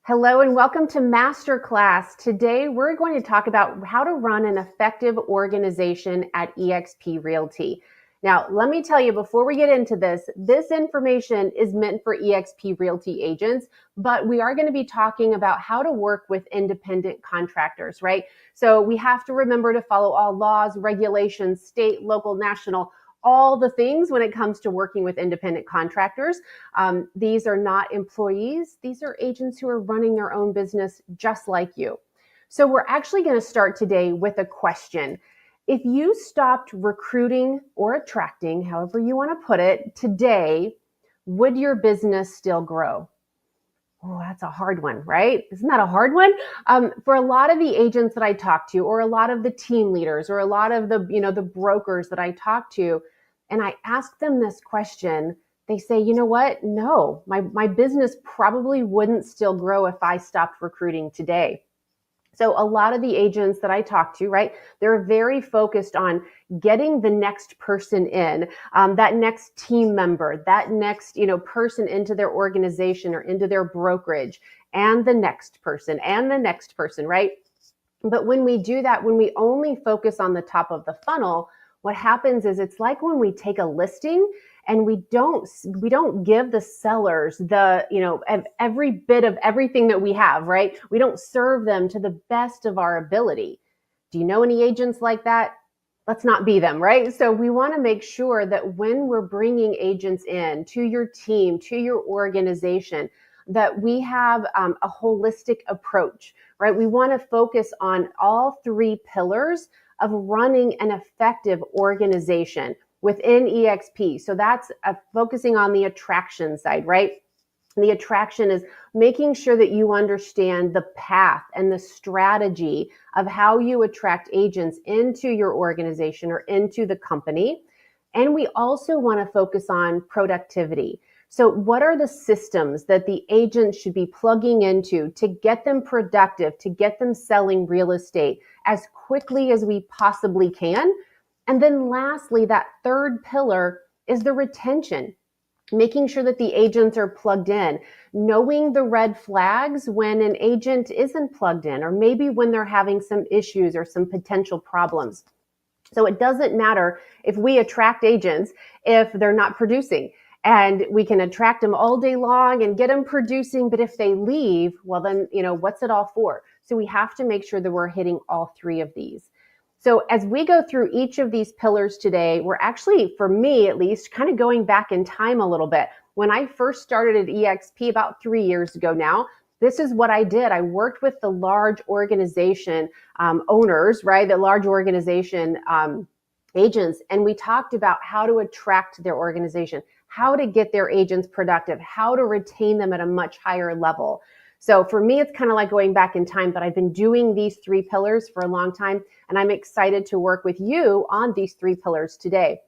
Hello and welcome to Masterclass. Today we're going to talk about how to run an effective organization at eXp Realty. Now, let me tell you before we get into this information is meant for eXp Realty agents, but we are going to be talking about how to work with independent contractors, right? So we have to remember to follow all laws, regulations, state, local, national, all the things when it comes to working with independent contractors. These are not employees. These are agents who are running their own business just like you. So we're actually going to start today with a question. If you stopped recruiting or attracting, however you want to put it, today, would your business still grow? Oh, that's a hard one, right? Isn't that a hard one? For a lot of the agents that I talk to, or a lot of the team leaders, or a lot of the brokers that I talk to, and I ask them this question, they say, you know what? No, my business probably wouldn't still grow if I stopped recruiting today. So a lot of the agents that I talk to, right, they're very focused on getting the next person in, that next team member, that next, person into their organization or into their brokerage, and the next person, right? But when we do that, when we only focus on the top of the funnel, what happens is it's like when we take a listing and we don't give the sellers every bit of everything that we have, right? We don't serve them to the best of our ability. Do you know any agents like that? Let's not be them, right? So we want to make sure that when we're bringing agents in to your team, to your organization, that we have a holistic approach, right? We want to focus on all three pillars of running an effective organization within eXp. So that's focusing on the attraction side, right? The attraction is making sure that you understand the path and the strategy of how you attract agents into your organization or into the company. And we also want to focus on productivity. So what are the systems that the agents should be plugging into to get them productive, to get them selling real estate as quickly as we possibly can? And then lastly, that third pillar is the retention, making sure that the agents are plugged in, knowing the red flags when an agent isn't plugged in, or maybe when they're having some issues or some potential problems. So it doesn't matter if we attract agents if they're not producing. And we can attract them all day long and get them producing. But if they leave, well, then, what's it all for? So we have to make sure that we're hitting all three of these. So as we go through each of these pillars today, we're actually, for me at least, kind of going back in time a little bit. When I first started at eXp about 3 years ago now, this is what I did. I worked with the large organization owners, right? The large organization agents, and we talked about how to attract their organization, how to get their agents productive, how to retain them at a much higher level. So for me, it's kind of like going back in time, but I've been doing these three pillars for a long time, and I'm excited to work with you on these three pillars today.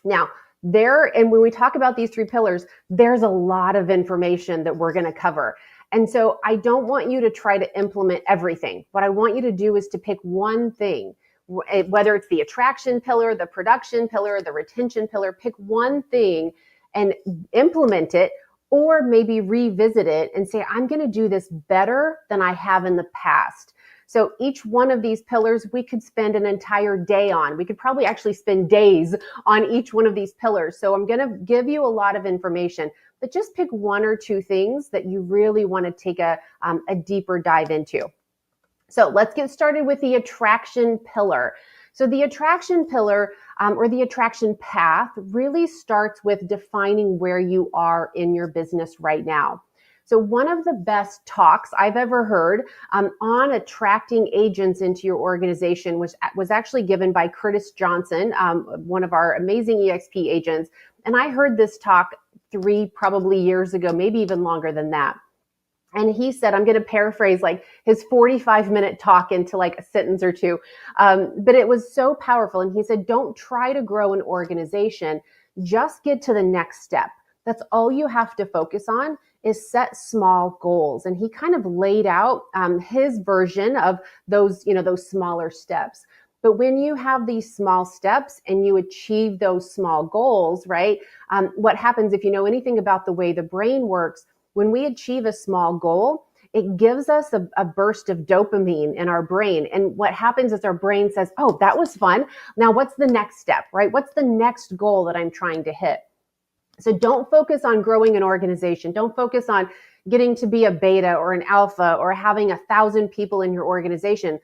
Now, and when we talk about these three pillars, there's a lot of information that we're going to cover. And so I don't want you to try to implement everything. What I want you to do is to pick one thing, whether it's the attraction pillar, the production pillar, the retention pillar, pick one thing and implement it, or maybe revisit it and say, I'm going to do this better than I have in the past. So each one of these pillars, we could spend an entire day on. We could probably actually spend days on each one of these pillars. So I'm going to give you a lot of information, but just pick one or two things that you really want to take a deeper dive into. So let's get started with the attraction pillar. So the attraction pillar or the attraction path really starts with defining where you are in your business right now. So one of the best talks I've ever heard on attracting agents into your organization was actually given by Curtis Johnson, one of our amazing eXp agents. And I heard this talk 3 probably years ago, maybe even longer than that. And he said, I'm going to paraphrase like his 45-minute talk into like a sentence or two. But it was so powerful. And he said, don't try to grow an organization. Just get to the next step. That's all you have to focus on is set small goals. And he kind of laid out his version of those smaller steps. But when you have these small steps and you achieve those small goals, right? What happens if you know anything about the way the brain works, when we achieve a small goal, it gives us a burst of dopamine in our brain. And what happens is our brain says, oh, that was fun. Now what's the next step, right? What's the next goal that I'm trying to hit? So don't focus on growing an organization. Don't focus on getting to be a beta or an alpha or having 1,000 people in your organization.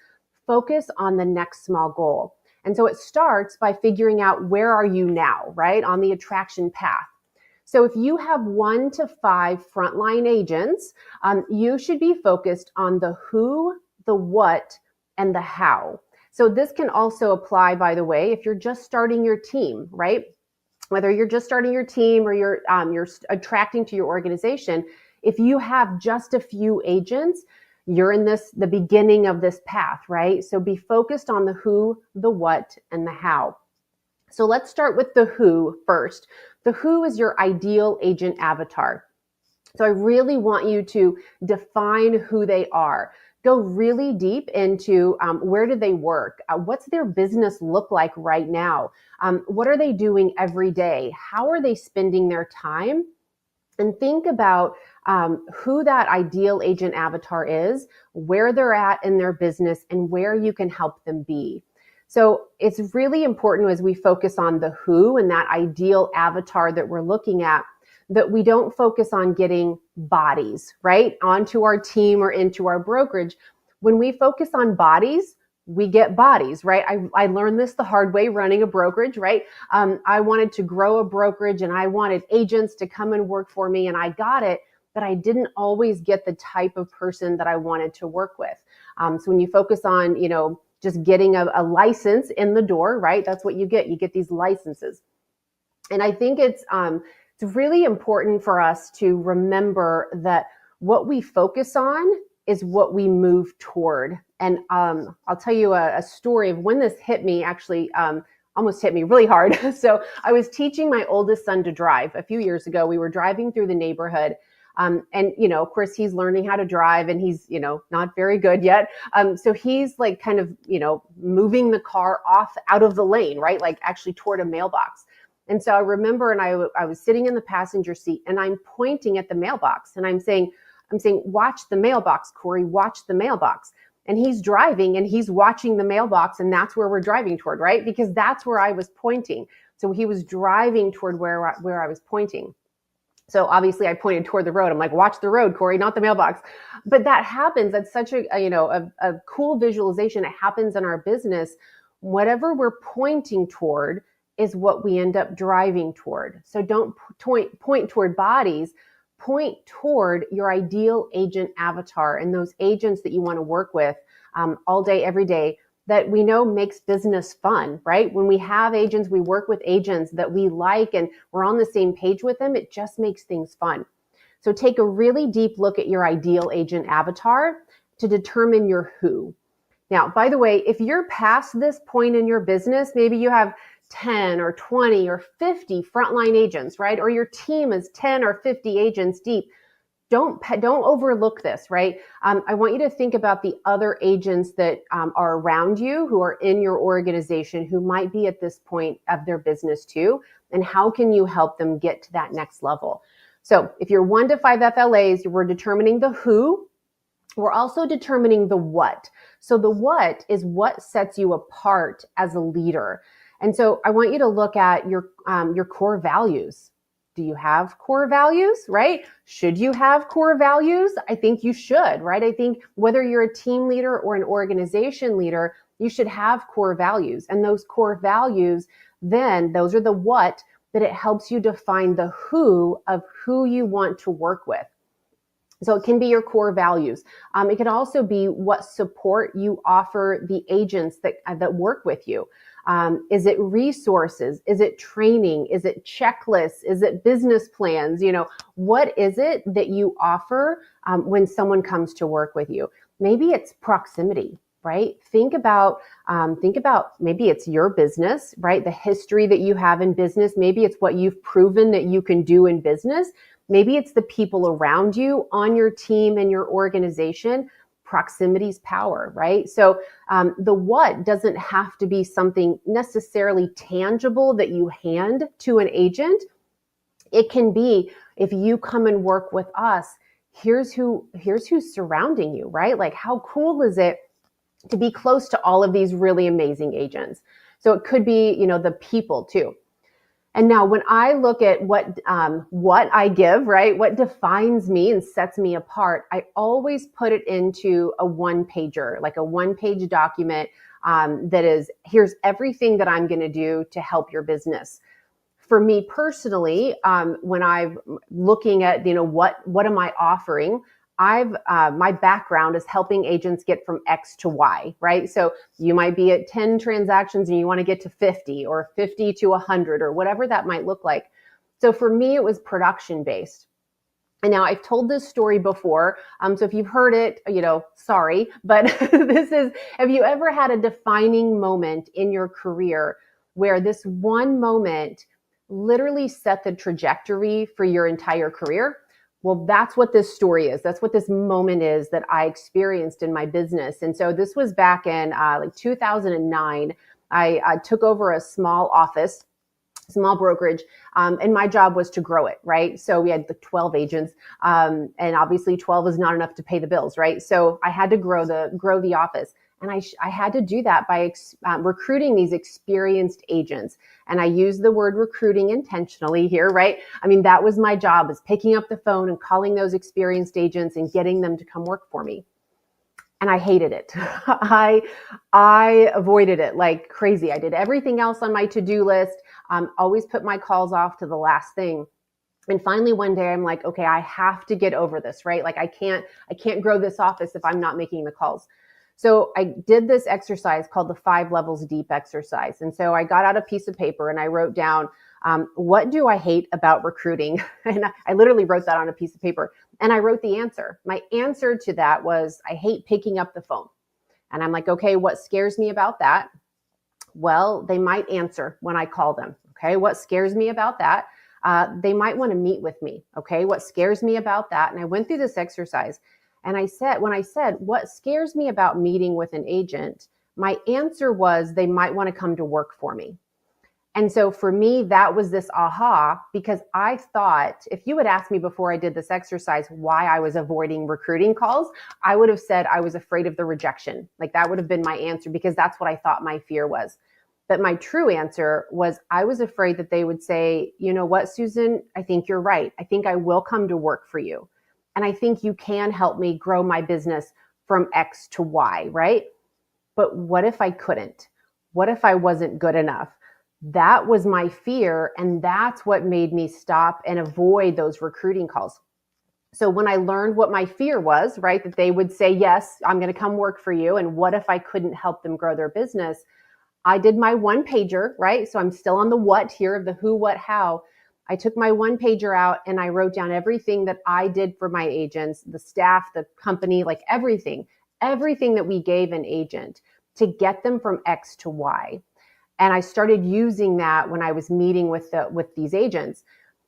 Focus on the next small goal. And so it starts by figuring out, where are you now, right? On the attraction path. So if you have 1 to 5 frontline agents, you should be focused on the who, the what, and the how. So this can also apply, by the way, if you're just starting your team, right? Whether you're just starting your team or you're attracting to your organization, if you have just a few agents, you're in the beginning of this path, right? So be focused on the who, the what, and the how. So let's start with the who first. The who is your ideal agent avatar. So I really want you to define who they are. Go really deep into where do they work? What's their business look like right now? What are they doing every day? How are they spending their time? And think about who that ideal agent avatar is, where they're at in their business, and where you can help them be. So it's really important as we focus on the who and that ideal avatar that we're looking at, that we don't focus on getting bodies, right, onto our team or into our brokerage. When we focus on bodies, we get bodies, right? I learned this the hard way running a brokerage, right? I wanted to grow a brokerage and I wanted agents to come and work for me, and I got it, but I didn't always get the type of person that I wanted to work with. So when you focus on, just getting a license in the door, right? That's what you get. You get these licenses. And I think it's really important for us to remember that what we focus on is what we move toward. And I'll tell you a story of when this hit me, actually almost hit me really hard. So I was teaching my oldest son to drive a few years ago. We were driving through the neighborhood. And, of course, he's learning how to drive and he's, not very good yet. So he's like kind of, moving the car out of the lane, right? Like actually toward a mailbox. And so I remember, and I was sitting in the passenger seat and I'm pointing at the mailbox and I'm saying, watch the mailbox, Corey, watch the mailbox. And he's driving and he's watching the mailbox, and that's where we're driving toward, right? Because that's where I was pointing. So he was driving toward where I was pointing. So obviously I pointed toward the road. I'm like, watch the road, Corey, not the mailbox. But that happens. That's such a cool visualization. It happens in our business. Whatever we're pointing toward is what we end up driving toward. So don't point toward bodies. Point toward your ideal agent avatar and those agents that you want to work with all day, every day, that we know makes business fun, right? When we have agents, we work with agents that we like and we're on the same page with them, it just makes things fun. So take a really deep look at your ideal agent avatar to determine your who. Now, by the way, if you're past this point in your business, maybe you have 10 or 20 or 50 frontline agents, right? Or your team is 10 or 50 agents deep. Don't overlook this, right? I want you to think about the other agents that are around you, who are in your organization, who might be at this point of their business too, and how can you help them get to that next level? So if you're 1 to 5 FLAs, we're determining the who. We're also determining the what. So the what is what sets you apart as a leader. And so I want you to look at your core values. Do you have core values, right? Should you have core values? I think you should, right? I think whether you're a team leader or an organization leader, you should have core values. And those core values, then those are the what, that it helps you define the who of who you want to work with. So it can be your core values. It can also be what support you offer the agents that work with you. Is it resources? Is it training? Is it checklists? Is it business plans? What is it that you offer when someone comes to work with you? Maybe it's proximity, right? Think about maybe it's your business, right? The history that you have in business. Maybe it's what you've proven that you can do in business. Maybe it's the people around you on your team and your organization. Proximity's power, right? So the what doesn't have to be something necessarily tangible that you hand to an agent. It can be, if you come and work with us, here's who's surrounding you, right? Like, how cool is it to be close to all of these really amazing agents? So it could be, the people too. And now when I look at what I give, right, what defines me and sets me apart, I always put it into a one-pager, like a one-page document that is, here's everything that I'm going to do to help your business. For me personally, when I'm looking at, what am I offering? My background is helping agents get from X to Y, right? So you might be at 10 transactions and you want to get to 50 or 50 to 100 or whatever that might look like. So for me, it was production based. And now I've told this story before. So if you've heard it, sorry, but have you ever had a defining moment in your career where this one moment literally set the trajectory for your entire career? Well, that's what this story is. That's what this moment is that I experienced in my business. And so this was back in 2009. I took over a small office, small brokerage, and my job was to grow it, right? So we had the 12 agents, and obviously 12 is not enough to pay the bills, right? So I had to grow the office. And I had to do that by recruiting these experienced agents. And I use the word recruiting intentionally here, right? I mean, that was my job, is picking up the phone and calling those experienced agents and getting them to come work for me. And I hated it. I avoided it like crazy. I did everything else on my to-do list, always put my calls off to the last thing. And finally, one day I'm like, okay, I have to get over this, right? Like I can't grow this office if I'm not making the calls. So I did this exercise called the 5 levels deep exercise. And so I got out a piece of paper and I wrote down, what do I hate about recruiting? And I literally wrote that on a piece of paper and I wrote the answer. My answer to that was, I hate picking up the phone. And I'm like, okay, what scares me about that? Well, they might answer when I call them. Okay, what scares me about that? They might want to meet with me. Okay, what scares me about that? And I went through this exercise. And when I said, what scares me about meeting with an agent, my answer was, they might want to come to work for me. And so for me, that was this aha, because I thought, if you had asked me before I did this exercise why I was avoiding recruiting calls, I would have said I was afraid of the rejection. Like that would have been my answer, because that's what I thought my fear was. But my true answer was, I was afraid that they would say, you know what, Susan, I think you're right. I think I will come to work for you. And I think you can help me grow my business from X to Y, right? But what if I couldn't? What if I wasn't good enough? That was my fear. And that's what made me stop and avoid those recruiting calls. So when I learned what my fear was, right, that they would say, yes, I'm going to come work for you. And what if I couldn't help them grow their business? I did my one pager, right? So I'm still on the what here of the who, what, how. I took my one pager out and I wrote down everything that I did for my agents, the staff, the company, like everything that we gave an agent to get them from X to Y. And I started using that when I was meeting with these agents.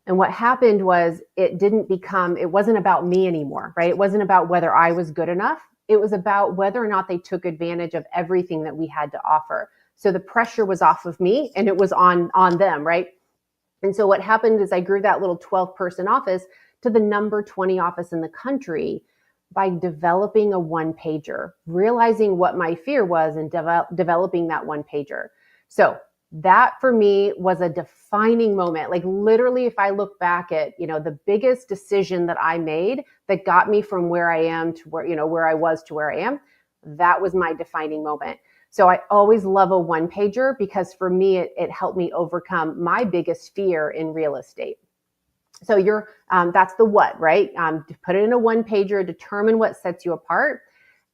And what happened was, it wasn't about me anymore, right? It wasn't about whether I was good enough. It was about whether or not they took advantage of everything that we had to offer. So the pressure was off of me and it was on them, right? And so what happened is I grew that little 12-person office to the number 20 office in the country by developing a one-pager, realizing what my fear was and developing that one-pager. So that for me was a defining moment. Like literally, if I look back at, the biggest decision that I made that got me from where I am to where I was to where I am, that was my defining moment. So I always love a one pager, because for me, it helped me overcome my biggest fear in real estate. So that's the what, right? Put it in a one pager, determine what sets you apart.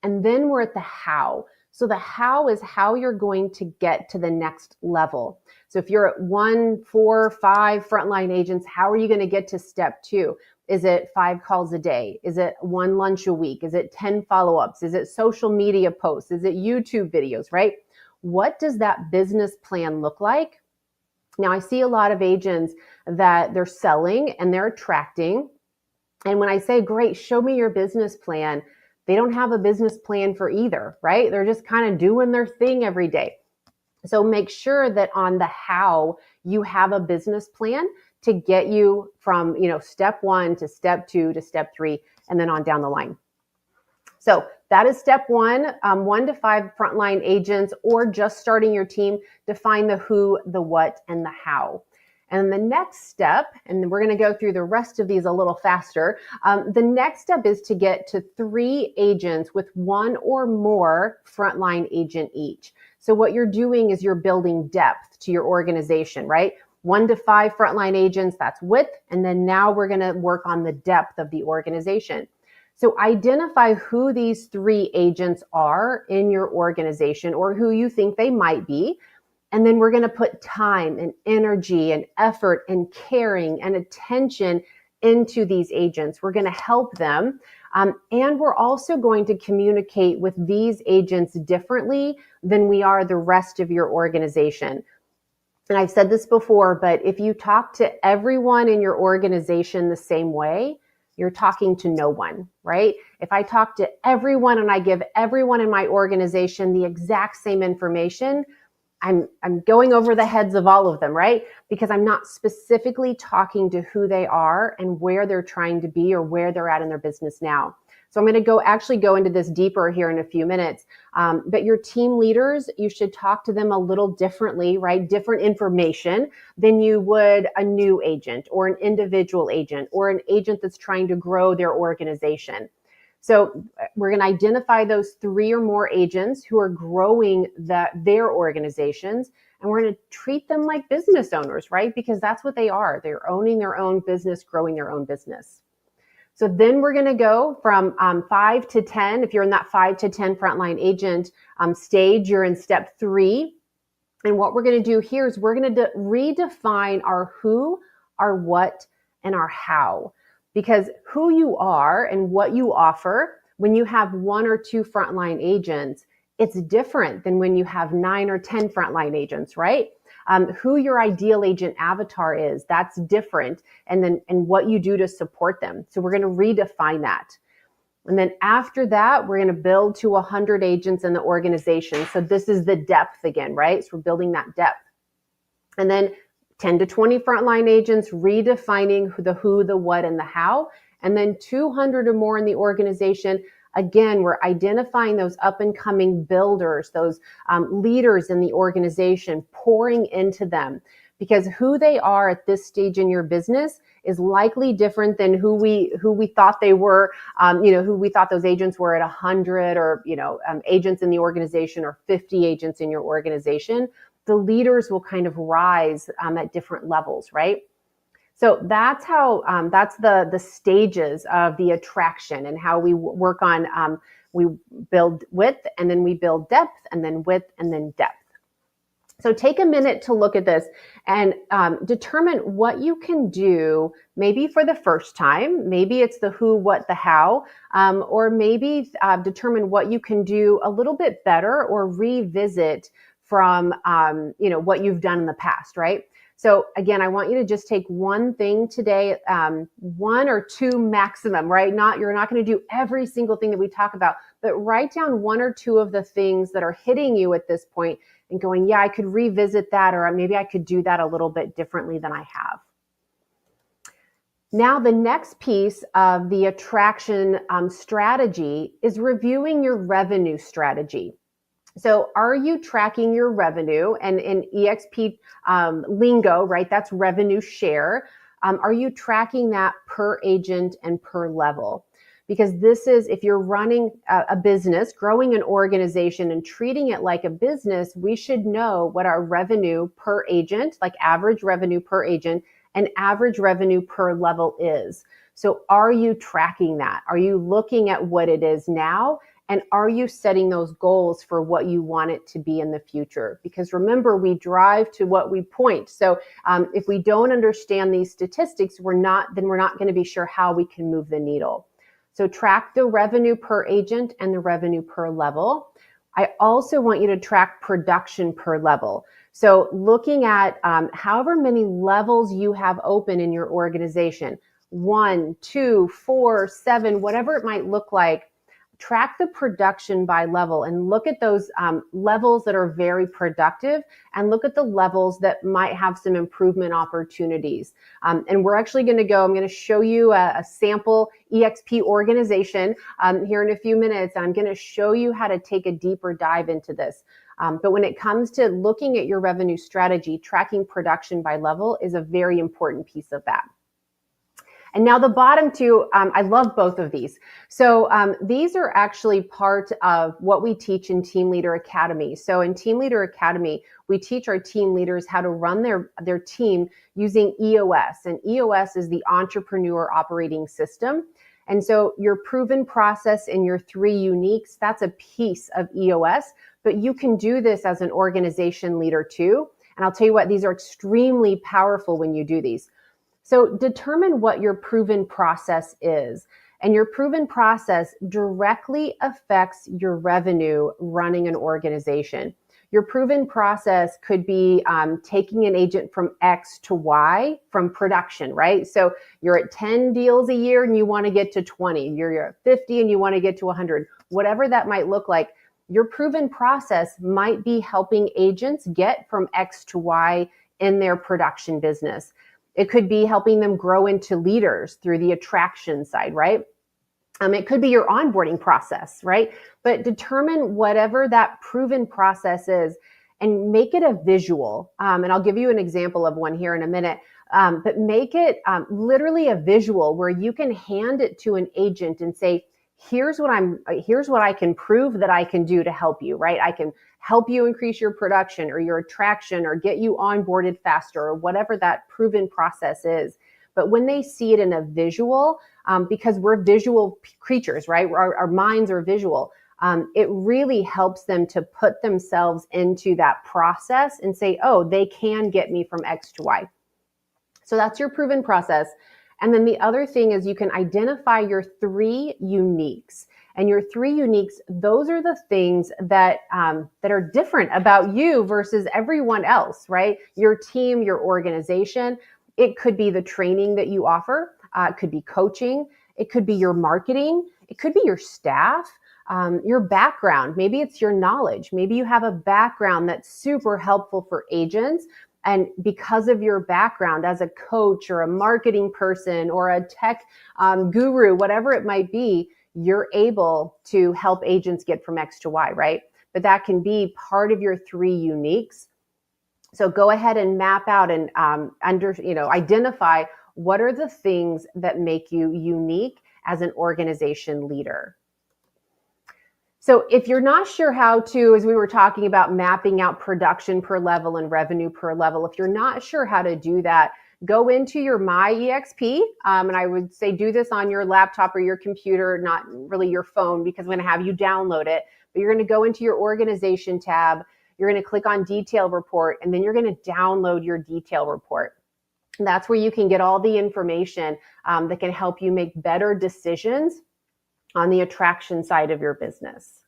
And then we're at the how. So the how is how you're going to get to the next level. So if you're at 1, 4, 5 frontline agents, how are you going to get to step 2? Is it 5 calls a day? Is it 1 lunch a week? Is it 10 follow-ups? Is it social media posts? Is it YouTube videos, right? What does that business plan look like? Now, I see a lot of agents that they're selling and they're attracting. And when I say, great, show me your business plan, they don't have a business plan for either, right? They're just kind of doing their thing every day. So make sure that on the how you have a business plan to get you from, step 1 to step 2 to step 3 and then on down the line. So that is step one, 1 to 5 frontline agents or just starting your team. Define the who, the what, and the how. And the next step, and we're going to go through the rest of these a little faster. The next step is to get to 3 agents with 1 or more frontline agent each. So what you're doing is you're building depth to your organization, right? 1 to 5 frontline agents, that's width. And then now we're going to work on the depth of the organization. So identify who these 3 agents are in your organization or who you think they might be. And then we're going to put time and energy and effort and caring and attention into these agents. We're going to help them. And we're also going to communicate with these agents differently than we are the rest of your organization. And I've said this before, but if you talk to everyone in your organization the same way, you're talking to no one, right? If I talk to everyone and I give everyone in my organization the exact same information, I'm going over the heads of all of them, right? Because I'm not specifically talking to who they are and where they're trying to be or where they're at in their business now. So I'm going to go into this deeper here in a few minutes. But your team leaders, you should talk to them a little differently, right? Different information than you would a new agent or an individual agent or an agent that's trying to grow their organization. So we're going to identify those 3 or more agents who are growing their organizations, and we're going to treat them like business owners, right? Because that's what they are. They're owning their own business, growing their own business. So then we're going to go from 5 to 10. If you're in that 5 to 10 frontline agent stage, you're in step 3. And what we're going to do here is we're going to redefine our who, our what, and our how. Because who you are and what you offer when you have 1 or 2 frontline agents, it's different than when you have 9 or 10 frontline agents, right? Who your ideal agent avatar is, that's different. And what you do to support them. So we're going to redefine that. And then after that, we're going to build to 100 agents in the organization. So this is the depth again, right? So we're building that depth. And then 10 to 20 frontline agents, redefining the who, the what, and the how. And then 200 or more in the organization. Again, we're identifying those up and coming builders, those leaders in the organization, pouring into them. Because who they are at this stage in your business is likely different than who we thought they were, who we thought those agents were at 100 or, agents in the organization or 50 agents in your organization. The leaders will kind of rise at different levels, right? So that's how, that's the stages of the attraction and how we work on, we build width and then we build depth and then width and then depth. So take a minute to look at this and determine what you can do maybe for the first time. Maybe it's the who, what, the how, or maybe determine what you can do a little bit better or revisit from, what you've done in the past, right? So again, I want you to just take one thing today, 1 or 2 maximum, right? You're not going to do every single thing that we talk about, but write down 1 or 2 of the things that are hitting you at this point and going, yeah, I could revisit that, or maybe I could do that a little bit differently than I have. Now, the next piece of the attraction strategy is reviewing your revenue strategy. So are you tracking your revenue? And in eXp lingo, right, that's revenue share. Are you tracking that per agent and per level? Because this is, if you're running a business, growing an organization and treating it like a business, we should know what our revenue per agent, like average revenue per agent and average revenue per level is. So are you tracking that? Are you looking at what it is now? And are you setting those goals for what you want it to be in the future? Because remember, we drive to what we point. So if we don't understand these statistics, we're not going to be sure how we can move the needle. So track the revenue per agent and the revenue per level. I also want you to track production per level. So looking at however many levels you have open in your organization, 1, 2, 4, 7, whatever it might look like. track the production by level and look at those levels that are very productive and look at the levels that might have some improvement opportunities. And we're actually going to I'm going to show you a sample eXp organization here in a few minutes. I'm going to show you how to take a deeper dive into this. But when it comes to looking at your revenue strategy, tracking production by level is a very important piece of that. And now the bottom two, I love both of these. So these are actually part of what we teach in Team Leader Academy. So in Team Leader Academy, we teach our team leaders how to run their team using EOS. And EOS is the Entrepreneur Operating System. And so your proven process and your 3 uniques, that's a piece of EOS, but you can do this as an organization leader too. And I'll tell you what, these are extremely powerful when you do these. So determine what your proven process is. And your proven process directly affects your revenue running an organization. Your proven process could be taking an agent from X to Y from production, right? So you're at 10 deals a year and you want to get to 20. You're at 50 and you want to get to 100. Whatever that might look like, your proven process might be helping agents get from X to Y in their production business. It could be helping them grow into leaders through the attraction side, right? It could be your onboarding process, right? But determine whatever that proven process is and make it a visual. And I'll give you an example of one here in a minute. But make it literally a visual where you can hand it to an agent and say, here's what I can prove that I can do to help you, right? I can help you increase your production or your attraction or get you onboarded faster or whatever that proven process is. But when they see it in a visual, because we're visual creatures, right? Our minds are visual. It really helps them to put themselves into that process and say, oh, they can get me from X to Y. So that's your proven process. And then the other thing is you can identify your 3 uniques. And your 3 uniques, those are the things that are different about you versus everyone else, right? Your team, your organization. It could be the training that you offer. It could be coaching. It could be your marketing. It could be your staff, your background. Maybe it's your knowledge. Maybe you have a background that's super helpful for agents. And because of your background as a coach or a marketing person or a tech guru, whatever it might be, you're able to help agents get from X to Y, right? But that can be part of your 3 uniques. So go ahead and map out and identify what are the things that make you unique as an organization leader. So if you're not sure how to, as we were talking about mapping out production per level and revenue per level, if you're not sure how to do that, go into your My eXp, and I would say do this on your laptop or your computer, not really your phone, because I'm going to have you download it. But you're going to go into your organization tab, you're going to click on detail report, and then you're going to download your detail report. And that's where you can get all the information that can help you make better decisions on the attraction side of your business.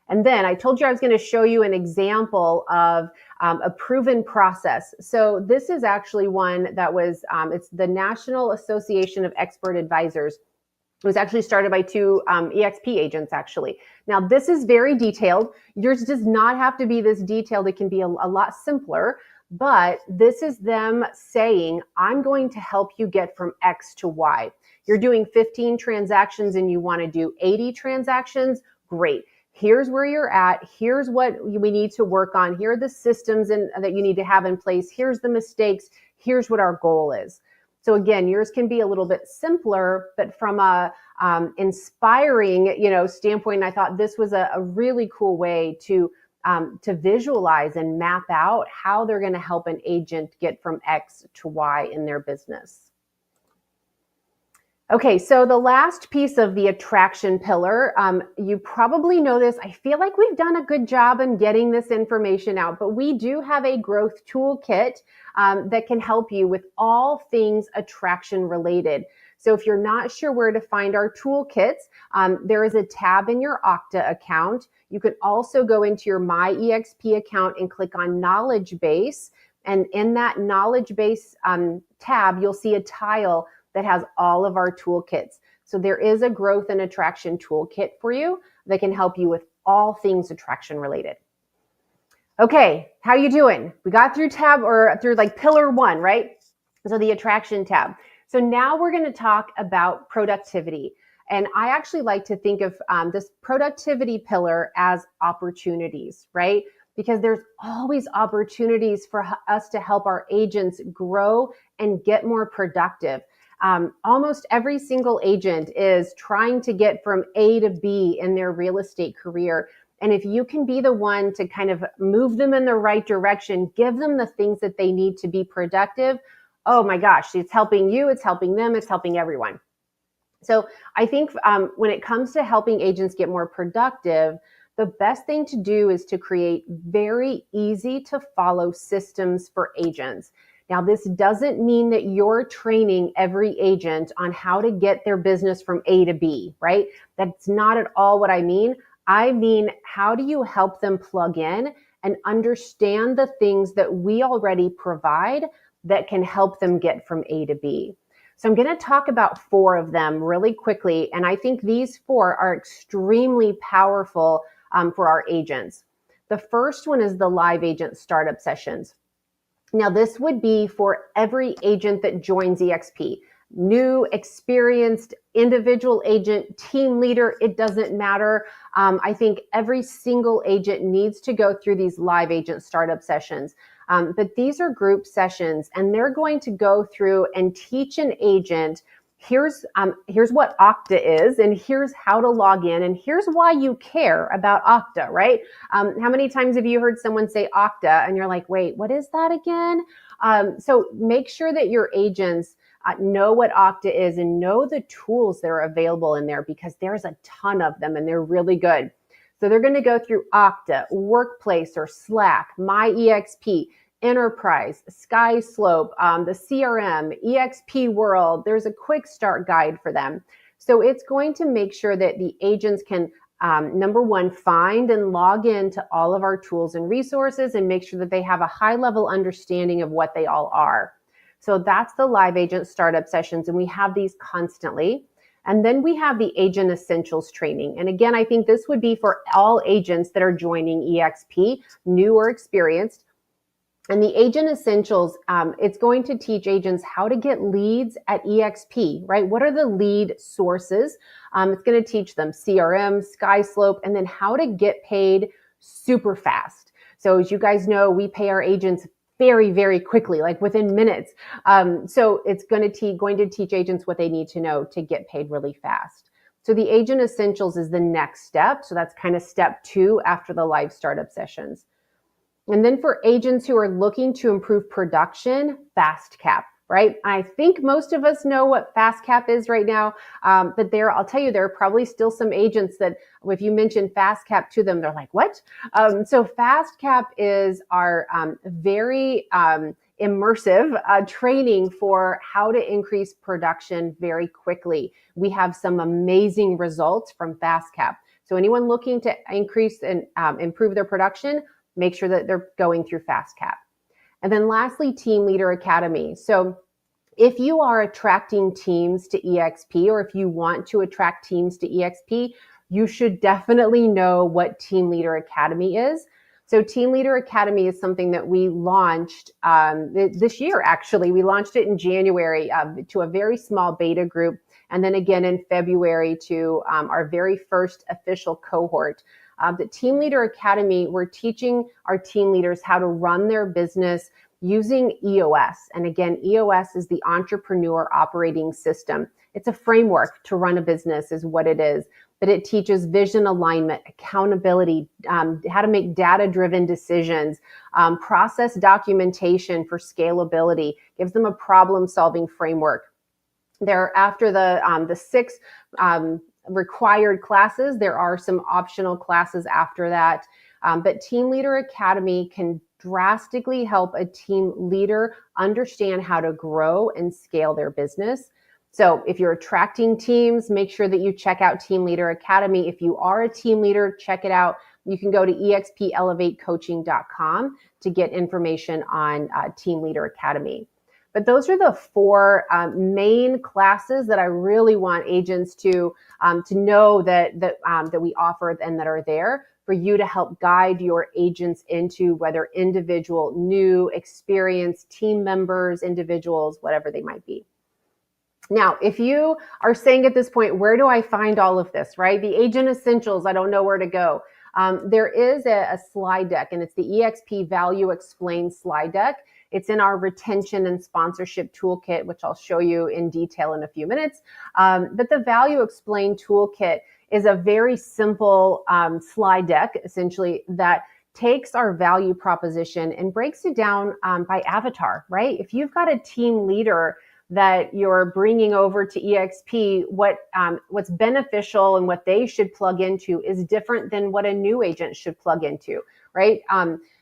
And then I told you I was going to show you an example of a proven process. So this is actually one that was, it's the National Association of Expert Advisors. It was actually started by 2 eXp agents, actually. Now, this is very detailed. Yours does not have to be this detailed. It can be a lot simpler. But this is them saying, I'm going to help you get from X to Y. You're doing 15 transactions and you want to do 80 transactions. Great. Here's where you're at. Here's what we need to work on. Here are the systems that you need to have in place. Here's the mistakes. Here's what our goal is. So again, yours can be a little bit simpler, but from a inspiring, standpoint, I thought this was a really cool way to visualize and map out how they're going to help an agent get from X to Y in their business. Okay, so the last piece of the attraction pillar, you probably know this. I feel like we've done a good job in getting this information out, but we do have a growth toolkit that can help you with all things attraction related. So if you're not sure where to find our toolkits, there is a tab in your Okta account. You can also go into your My eXp account and click on Knowledge Base. And in that Knowledge Base tab, you'll see a tile that has all of our toolkits. So there is a growth and attraction toolkit for you that can help you with all things attraction related. Okay, how you doing? We got through like pillar 1, right? So the attraction tab. So now we're going to talk about productivity. And I actually like to think of this productivity pillar as opportunities, right? Because there's always opportunities for us to help our agents grow and get more productive. Almost every single agent is trying to get from A to B in their real estate career. And if you can be the one to kind of move them in the right direction, give them the things that they need to be productive, oh my gosh, it's helping you, it's helping them, it's helping everyone. So I think when it comes to helping agents get more productive, the best thing to do is to create very easy to follow systems for agents. Now, this doesn't mean that you're training every agent on how to get their business from A to B, right? That's not at all what I mean. I mean, how do you help them plug in and understand the things that we already provide that can help them get from A to B? So I'm going to talk about 4 of them really quickly. And I think these 4 are extremely powerful for our agents. The first one is the live agent startup sessions. Now, this would be for every agent that joins eXp. New, experienced, individual agent, team leader, it doesn't matter. I think every single agent needs to go through these live agent startup sessions. But these are group sessions, and they're going to go through and teach an agent, here's what Okta is, and here's how to log in, and here's why you care about Okta, right? How many times have you heard someone say Okta, and you're like, wait, what is that again? So make sure that your agents know what Okta is and know the tools that are available in there, because there's a ton of them and they're really good. So they're going to go through Okta, Workplace or Slack, My eXp, Enterprise, SkySlope, the CRM, eXp World. There's a quick start guide for them. So it's going to make sure that the agents can, number one, find and log into all of our tools and resources and make sure that they have a high level understanding of what they all are. So that's the live agent startup sessions, and we have these constantly. And then we have the Agent Essentials training. And again, I think this would be for all agents that are joining eXp, new or experienced. And the Agent Essentials, it's going to teach agents how to get leads at eXp, right? What are the lead sources? It's going to teach them CRM, SkySlope, and then how to get paid super fast. So as you guys know, we pay our agents very, very quickly, like within minutes. So it's going to teach agents what they need to know to get paid really fast. So the Agent Essentials is the next step. So that's kind of step 2 after the live startup sessions. And then for agents who are looking to improve production, Fast Cap, right? I think most of us know what Fast Cap is right now, but I'll tell you, there are probably still some agents that if you mention Fast Cap to them, they're like, what? So Fast Cap is our very immersive training for how to increase production very quickly. We have some amazing results from Fast Cap. So anyone looking to increase and improve their production, make sure that they're going through Fast Cap. And then lastly, Team Leader Academy. So if you are attracting teams to eXp, or if you want to attract teams to eXp, you should definitely know what Team Leader Academy is. So Team Leader Academy is something that we launched this year, actually. We launched it in January to a very small beta group, and then again in February to our very first official cohort. The Team Leader Academy, we're teaching our team leaders how to run their business using EOS. And again, EOS is the Entrepreneur Operating System. It's a framework to run a business is what it is. But it teaches vision alignment, accountability, how to make data-driven decisions, process documentation for scalability, gives them a problem-solving framework. After the 6 required classes, there are some optional classes after that. But Team Leader Academy can drastically help a team leader understand how to grow and scale their business. So if you're attracting teams, make sure that you check out Team Leader Academy. If you are a team leader, check it out. You can go to expelevatecoaching.com to get information on Team Leader Academy. But those are the four main classes that I really want agents to know that we offer and that are there for you to help guide your agents into, whether individual, new, experienced team members, individuals, whatever they might be. Now, if you are saying at this point, where do I find all of this, right? The agent essentials, I don't know where to go. There is a slide deck, and it's the eXp Value Explained slide deck. It's in our retention and sponsorship toolkit, which I'll show you in detail in a few minutes. But the Value Explained toolkit is a very simple slide deck, essentially, that takes our value proposition and breaks it down by avatar, right? If you've got a team leader that you're bringing over to eXp, what's beneficial and what they should plug into is different than what a new agent should plug into, right?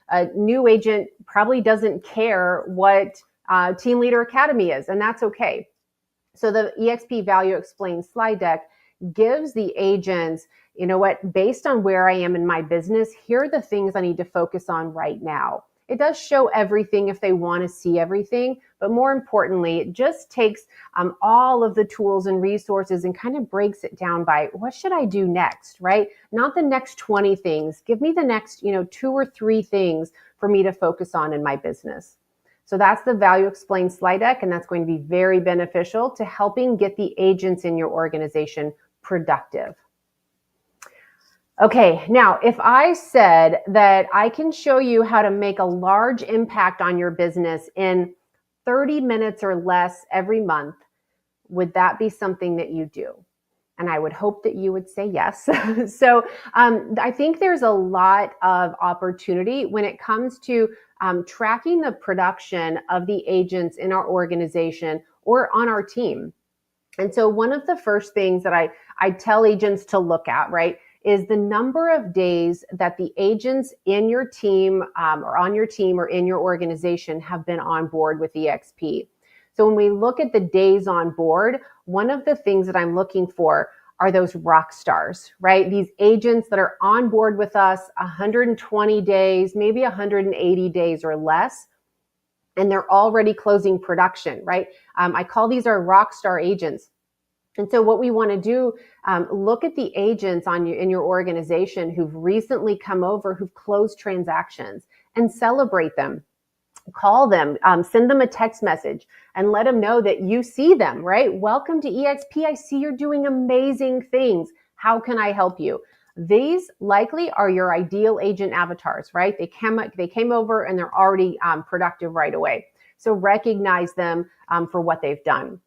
A new agent probably doesn't care what Team Leader Academy is, and that's okay. So the eXp Value Explained slide deck gives the agents, you know what, based on where I am in my business, here are the things I need to focus on right now. It does show everything if they want to see everything, but more importantly, it just takes all of the tools and resources and kind of breaks it down by what should I do next, right? Not the next 20 things. Give me the next, 2 or 3 things for me to focus on in my business. So that's the Value Explained slide deck, and that's going to be very beneficial to helping get the agents in your organization productive. Okay, now if I said that I can show you how to make a large impact on your business in 30 minutes or less every month, would that be something that you do? And I would hope that you would say yes. So I think there's a lot of opportunity when it comes to tracking the production of the agents in our organization or on our team. And so one of the first things that I tell agents to look at, right, is the number of days that the agents in your team or on your team or in your organization have been on board with eXp. So when we look at the days on board, one of the things that I'm looking for are those rock stars, right? These agents that are on board with us 120 days, maybe 180 days or less, and they're already closing production, right? I call these our rock star agents. And so what we want to do, look at the agents in your organization who've recently come over, who've closed transactions, and celebrate them. Call them, send them a text message, and let them know that you see them, right? Welcome to eXp. I see you're doing amazing things. How can I help you? These likely are your ideal agent avatars, right? They came over and they're already productive right away. So recognize them for what they've done.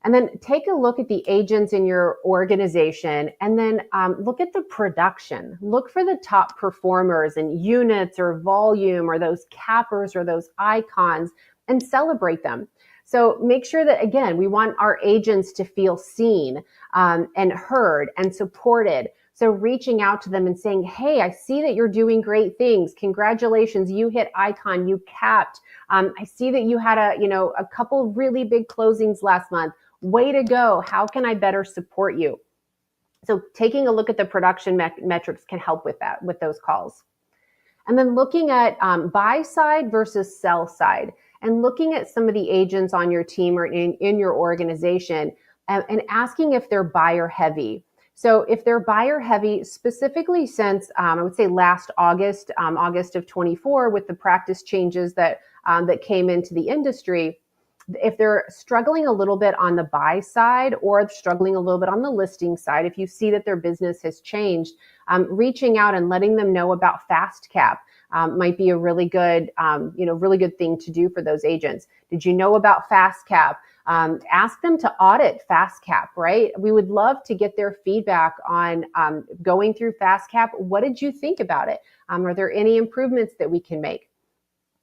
And then take a look at the agents in your organization, and then look at the production. Look for the top performers in units or volume or those cappers or those icons, and celebrate them. So make sure that, again, we want our agents to feel seen and heard and supported. So reaching out to them and saying, hey, I see that you're doing great things. Congratulations, you hit icon, you capped. I see that you had a couple really big closings last month. Way to go. How can I better support you? So taking a look at the production metrics can help with that, with those calls. And then looking at buy side versus sell side, and looking at some of the agents on your team or in your organization and asking if they're buyer heavy. So if they're buyer heavy, specifically since I would say last August, August of 24, with the practice changes that came into the industry, if they're struggling a little bit on the buy side or struggling a little bit on the listing side, if you see that their business has changed, reaching out and letting them know about Fast Cap might be a really good, really good thing to do for those agents. Did you know about Fast Cap? Ask them to audit Fast Cap, right? We would love to get their feedback on going through Fast Cap. What did you think about it? Are there any improvements that we can make?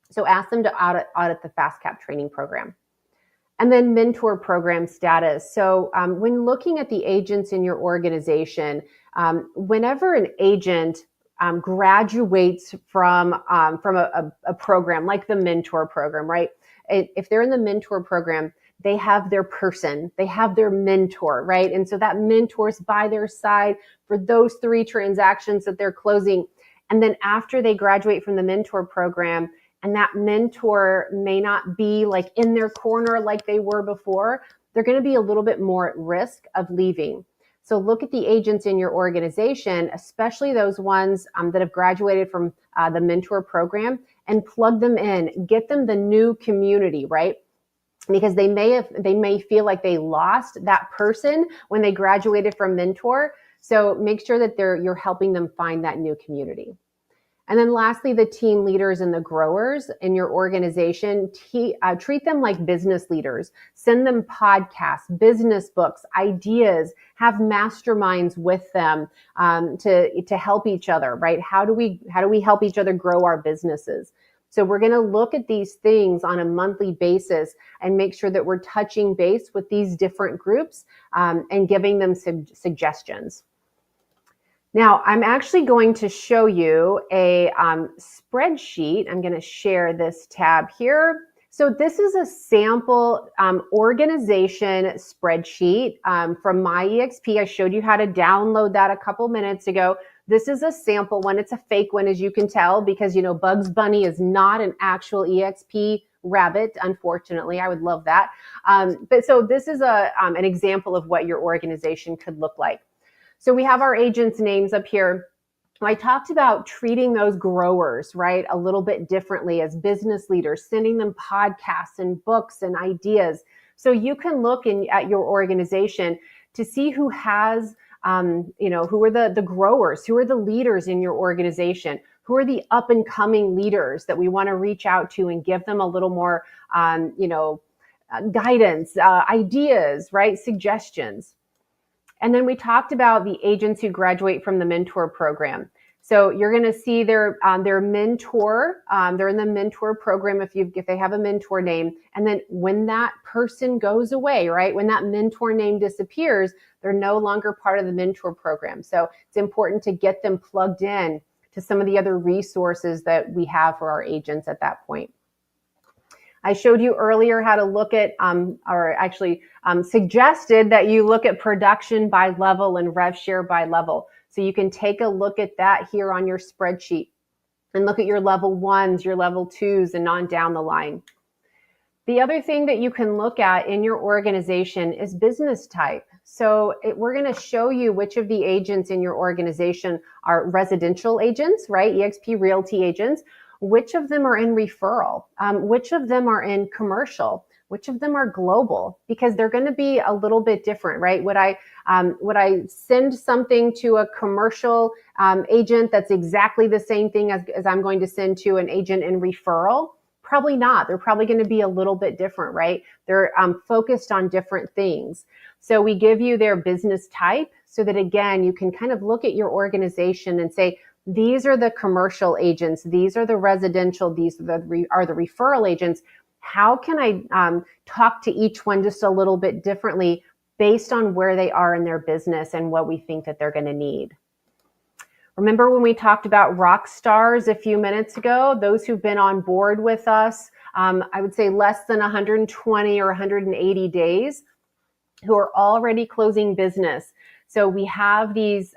So ask them to audit the Fast Cap training program. And then mentor program status. So when looking at the agents in your organization, whenever an agent graduates from a program like the mentor program, right? If they're in the mentor program, they have their person, they have their mentor, right? And so that mentor's by their side for those 3 transactions that they're closing. And then after they graduate from the mentor program, and that mentor may not be like in their corner like they were before, they're going to be a little bit more at risk of leaving. So look at the agents in your organization, especially those ones that have graduated from the mentor program, and plug them in, get them the new community, right? Because they may feel like they lost that person when they graduated from mentor. So make sure that you're helping them find that new community. And then lastly, the team leaders and the growers in your organization, treat them like business leaders. Send them podcasts, business books, ideas, have masterminds with them to help each other, right? How do we help each other grow our businesses? So we're going to look at these things on a monthly basis and make sure that we're touching base with these different groups and giving them suggestions. Now, I'm actually going to show you a spreadsheet. I'm going to share this tab here. So this is a sample organization spreadsheet from my eXp. I showed you how to download that a couple minutes ago. This is a sample one. It's a fake one, as you can tell, because, Bugs Bunny is not an actual eXp rabbit, unfortunately. I would love that. But so this is an example of what your organization could look like. So we have our agents' names up here. I talked about treating those growers, right, a little bit differently as business leaders, sending them podcasts and books and ideas. So you can look at your organization to see who has, who are the growers, who are the leaders in your organization, who are the up and coming leaders that we want to reach out to and give them a little more, guidance, ideas, right, suggestions. And then we talked about the agents who graduate from the mentor program. So you're going to see their mentor. They're in the mentor program if they have a mentor name. And then when that person goes away, right, when that mentor name disappears, they're no longer part of the mentor program. So it's important to get them plugged in to some of the other resources that we have for our agents at that point. I showed you earlier how to look at, suggested that you look at production by level and rev share by level. So you can take a look at that here on your spreadsheet and look at your level ones, your level twos, and on down the line. The other thing that you can look at in your organization is business type. So we're going to show you which of the agents in your organization are residential agents, right? eXp Realty agents. Which of them are in referral? Which of them are in commercial? Which of them are global? Because they're going to be a little bit different, right? Would I send something to a commercial agent that's exactly the same thing as I'm going to send to an agent in referral? Probably not. They're probably going to be a little bit different, right? They're focused on different things. So we give you their business type so that, again, you can kind of look at your organization and say, these are the commercial agents. These are the residential. These are the referral agents. How can I talk to each one just a little bit differently based on where they are in their business and what we think that they're going to need? Remember when we talked about rock stars a few minutes ago? Those who've been on board with us, I would say less than 120 or 180 days, who are already closing business. So we have these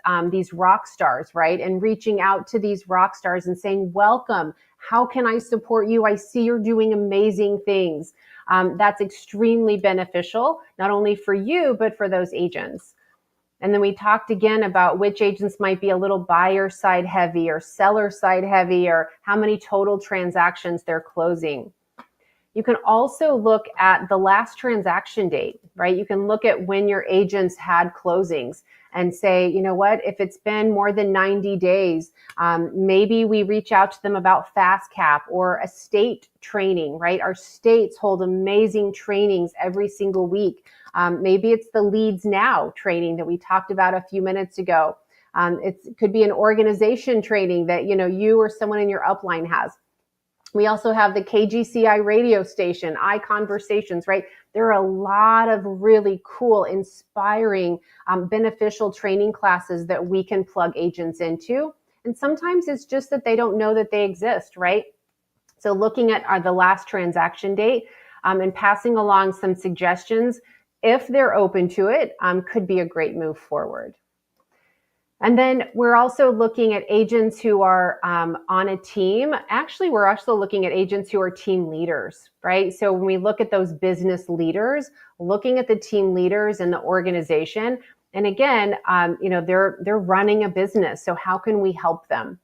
rock stars, right? And reaching out to these rock stars and saying, welcome, how can I support you? I see you're doing amazing things. That's extremely beneficial, not only for you, but for those agents. And then we talked again about which agents might be a little buyer side heavy or seller side heavy, or how many total transactions they're closing. You can also look at the last transaction date, right? You can look at when your agents had closings and say, you know what, if it's been more than 90 days, maybe we reach out to them about fast cap or estate training, right? Our states hold amazing trainings every single week. Maybe it's the Leads Now training that we talked about a few minutes ago. It could be an organization training that, you or someone in your upline has. We also have the KGCI radio station, iConversations, right? There are a lot of really cool, inspiring, beneficial training classes that we can plug agents into. And sometimes it's just that they don't know that they exist, right? So looking at the last transaction date and passing along some suggestions, if they're open to it, could be a great move forward. And then we're also looking at agents who are on a team. Actually, we're also looking at agents who are team leaders, right? So when we look at those business leaders, looking at the team leaders in the organization, and again, they're running a business. So how can we help them?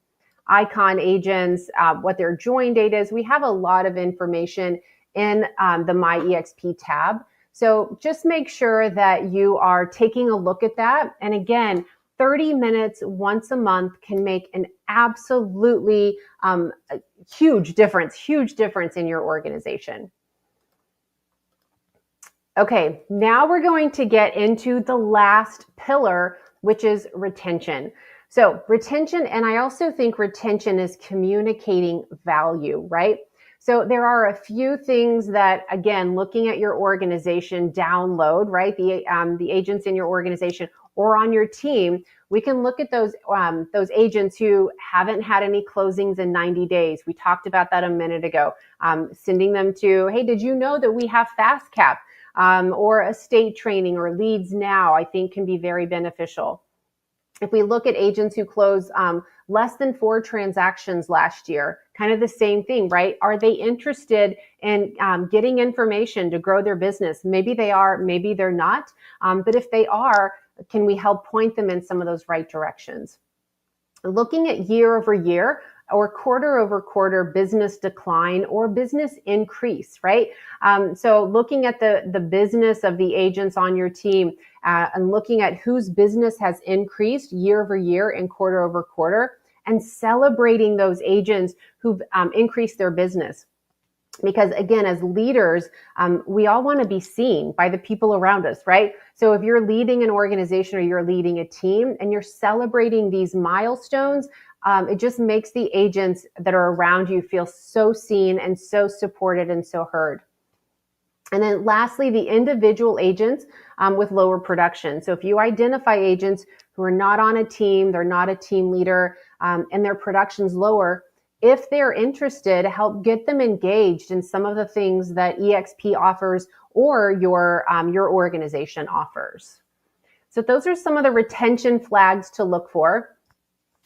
Icon agents, what their join date is. We have a lot of information in the My eXp tab. So just make sure that you are taking a look at that. And again, 30 minutes once a month can make an absolutely huge difference in your organization. Okay, now we're going to get into the last pillar, which is retention. So retention, and I also think retention is communicating value, right? So there are a few things that, again, looking at your organization, download, right? The agents in your organization or on your team, we can look at those agents who haven't had any closings in 90 days. We talked about that a minute ago. Sending them to, hey, did you know that we have Fast Cap? Or estate training or leads now, I think can be very beneficial. If we look at agents who close less than 4 transactions last year, kind of the same thing, right? Are they interested in getting information to grow their business? Maybe they are, maybe they're not. But if they are, can we help point them in some of those right directions? Looking at year over year or quarter over quarter business decline or business increase, right? So looking at the business of the agents on your team and looking at whose business has increased year over year and quarter over quarter, and celebrating those agents who've increased their business. Because again, as leaders, we all want to be seen by the people around us, right? So if you're leading an organization or you're leading a team and you're celebrating these milestones, it just makes the agents that are around you feel so seen and so supported and so heard. And then lastly, the individual agents with lower production. So if you identify agents who are not on a team, they're not a team leader, and their production's lower, if they're interested, help get them engaged in some of the things that eXp offers or your organization offers. So those are some of the retention flags to look for.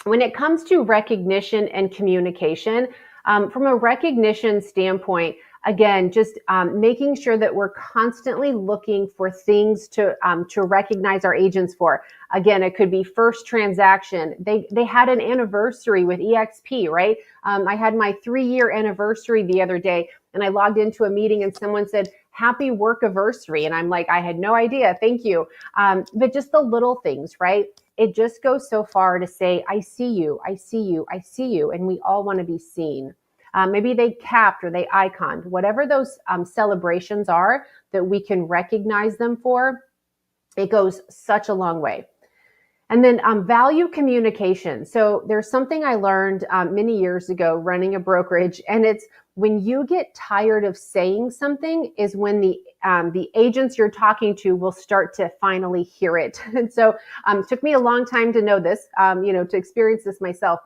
When it comes to recognition and communication, from a recognition standpoint, again, just making sure that we're constantly looking for things to recognize our agents for. Again, it could be first transaction. They had an anniversary with eXp, right? I had my 3-year anniversary the other day, and I logged into a meeting and someone said, happy work-iversary. And I'm like, I had no idea. Thank you. But just the little things, right? It just goes so far to say, I see you, I see you, I see you. And we all want to be seen. Maybe they capped or they iconed, whatever those celebrations are that we can recognize them for, it goes such a long way. And then value communication. So there's something I learned many years ago running a brokerage, and it's when you get tired of saying something is when the agents you're talking to will start to finally hear it. And so it took me a long time to know this, to experience this myself.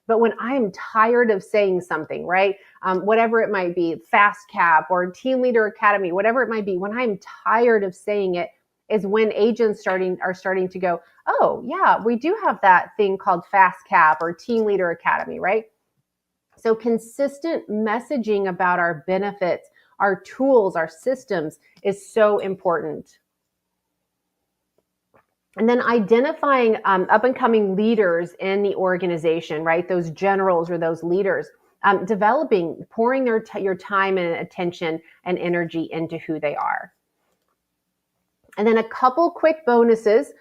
But when I'm tired of saying something, right, whatever it might be, Fast Cap or Team Leader Academy, whatever it might be, when I'm tired of saying it is when agents are starting to go, oh, yeah, we do have that thing called Fast Cap or Team Leader Academy, right? So consistent messaging about our benefits, our tools, our systems is so important. And then identifying up and coming leaders in the organization, right? Those generals or those leaders, pouring your time and attention and energy into who they are. And then a couple quick bonuses.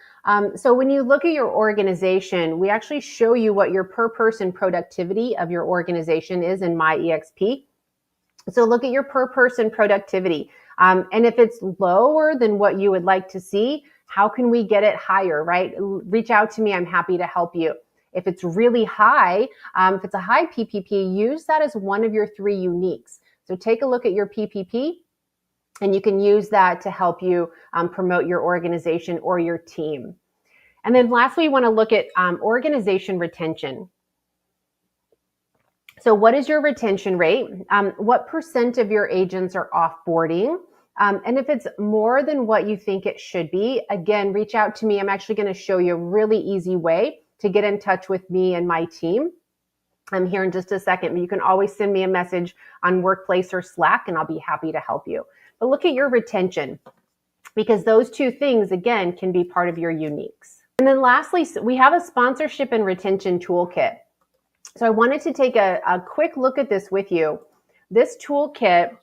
So when you look at your organization, we actually show you what your per person productivity of your organization is in My eXp. So look at your per person productivity. And if it's lower than what you would like to see, how can we get it higher, right? Reach out to me. I'm happy to help you. If it's really high, if it's a high PPP, use that as one of your 3 uniques. So take a look at your PPP, and you can use that to help you promote your organization or your team. And then lastly, you want to look at organization retention. So what is your retention rate? What % of your agents are offboarding? And if it's more than what you think it should be, again, reach out to me. I'm actually going to show you a really easy way to get in touch with me and my team. I'm here in just a second, but you can always send me a message on Workplace or Slack, and I'll be happy to help you. But look at your retention, because those two things, again, can be part of your uniques. And then lastly, we have a sponsorship and retention toolkit. So I wanted to take a quick look at this with you. This toolkit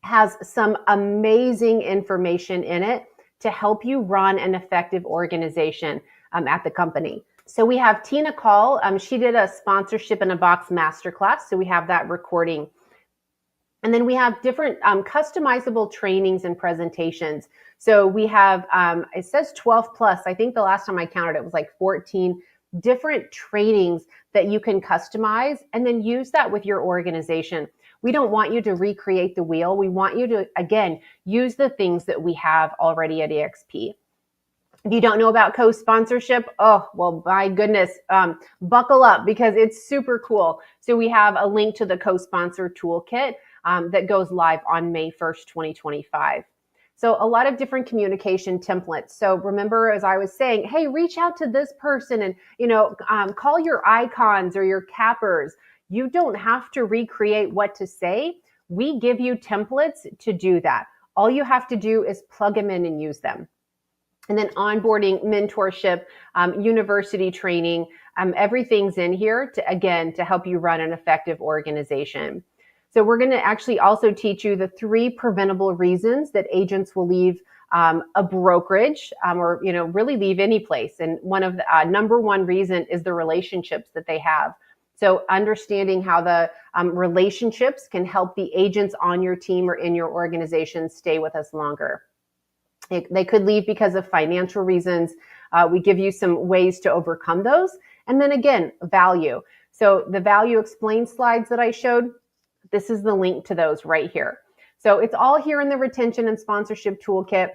has some amazing information in it to help you run an effective organization at the company. So we have Tina Call. She did a sponsorship in a box masterclass. So we have that recording. And then we have different customizable trainings and presentations. So we have, it says 12 plus. I think the last time I counted, it was like 14 different trainings that you can customize and then use that with your organization. We don't want you to recreate the wheel. We want you to, again, use the things that we have already at eXp. If you don't know about co-sponsorship, oh, well, my goodness, buckle up because it's super cool. So we have a link to the co-sponsor toolkit that goes live on May 1st, 2025. So a lot of different communication templates. So remember, as I was saying, hey, reach out to this person and, call your icons or your cappers. You don't have to recreate what to say. We give you templates to do that. All you have to do is plug them in and use them. And then onboarding, mentorship, university training, everything's in here to help you run an effective organization. So we're going to actually also teach you the 3 preventable reasons that agents will leave a brokerage or really leave any place. And one of the number one reason is the relationships that they have. So understanding how the relationships can help the agents on your team or in your organization stay with us longer. They could leave because of financial reasons. We give you some ways to overcome those. And then again, value. So the value explained slides that I showed, this is the link to those right here. So it's all here in the retention and sponsorship toolkit.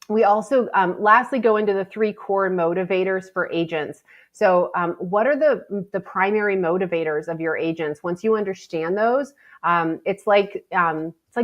We also lastly go into the 3 core motivators for agents. So what are the primary motivators of your agents? Once you understand those, it's like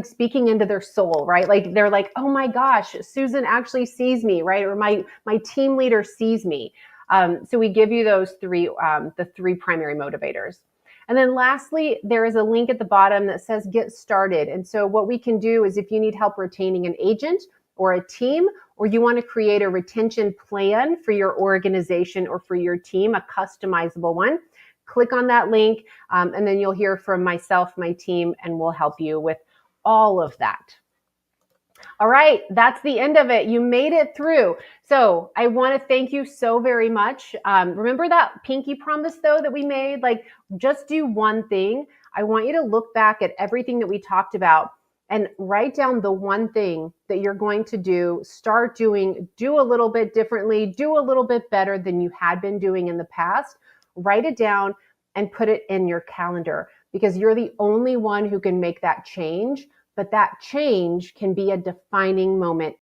speaking into their soul, right? Like they're like, oh my gosh, Susan actually sees me, right? Or my team leader sees me. So we give you those 3, the 3 primary motivators. And then lastly, there is a link at the bottom that says get started. And so what we can do is if you need help retaining an agent or a team, or you want to create a retention plan for your organization or for your team, a customizable one, click on that link and then you'll hear from myself, my team, and we'll help you with all of that. All right, that's the end of it. You made it through. So I want to thank you so very much. Remember that pinky promise though that we made? Like just do one thing. I want you to look back at everything that we talked about and write down the one thing that you're going to do, start doing, do a little bit differently, do a little bit better than you had been doing in the past. Write it down and put it in your calendar because you're the only one who can make that change. But that change can be a defining moment